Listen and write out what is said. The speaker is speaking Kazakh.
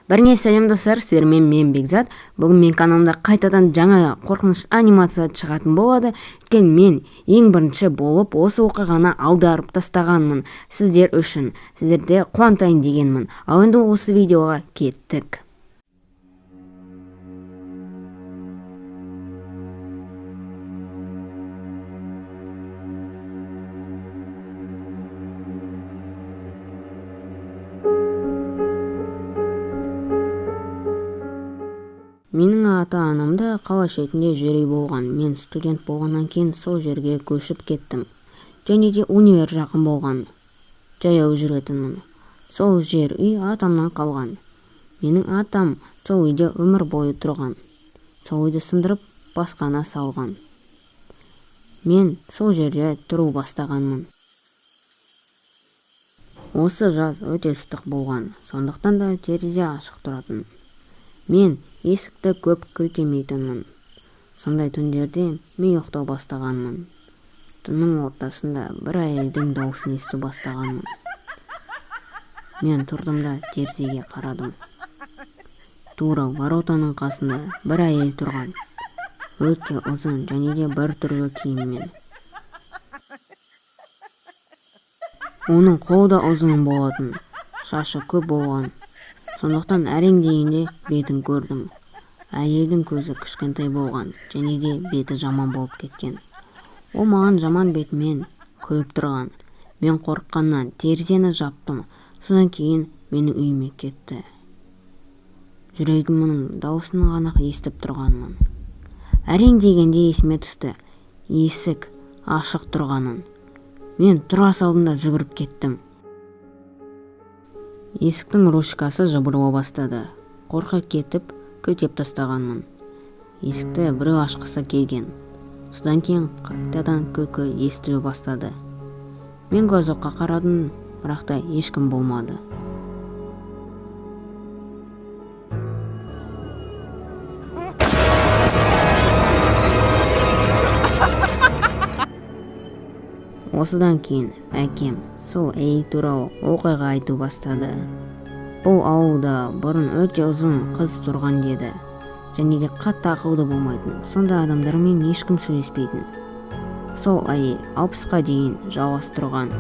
Біріне сәлем достар, сіздермен мен Бекзат. Бүгін мен каналымда қайтадан жаңа қорқыныш анимация шығатын болады. Өйткені мен ең бірінші болып осы оқиғаны аударып тастағанмын сіздер үшін. Сіздерді қуантайын дегенмін. Ал енді осы видеоға кеттік. Менің ата-анамда қала шетінде жер үй болған. Мен студент болғаннан кейін сол жерге көшіп кеттім. Және де универ жақын болған. Жаяу жүретінмін. Сол жер үй атамнан қалған. Менің атам сол үйде өмір бойы тұрған. Сол үйді сындырып басқана салған. Мен сол жерде тұру бастағанмын. Осы жаз өте ыстық болған. Сондықтан да терезе ашық тұратын. Мен есікті көп кілтемейтінмін. Сондай түндерде мен ұйықтау бастағанмын. Түннің ортасында бір әйелдің дауысын есту бастағанмын. Мен тұрдым да терезеге қарадым. Тура воротаның қасында бір әйел тұрған. Өте ұзын және де бір түрлі киіммен. Оның қолы да ұзын болатын, шашы көп болған. Сондықтан әрең дегенде бетін көрдім. Әйелдің көзі кішкентай болған, және де беті жаман болып кеткен. Ол маған жаман бетімен күліп тұрған. Мен қорыққаннан терезені жаптым. Содан кейін менің үйіме кетті. Жүрегімнің дауысын ғана естіп тұрғанмын. Әрең дегенде есіме түсті. Есік ашық тұрғанын. Мен тұра салдым да жүгіріп кеттім. Есіктің ручкасы жыбырлай бастады. Қорқып кетіп, кілтеп тастағанмын. Есікті біреу ашқысы келген. Содан кейін қайтадан күлкі естіле бастады. Мен көзіққа қарадым, бірақ та ешкім болмады. Осыдан кейін әкем сол әйел туралы оқиға айту бастады. Бұл ауылда бұрын өте ұзын қыз тұрған деді. Және де қатты ақылды болмайтын. Сонда адамдармен ешкім сөйлеспейтін. Сол әйел 60-қа дейін жалғастырған.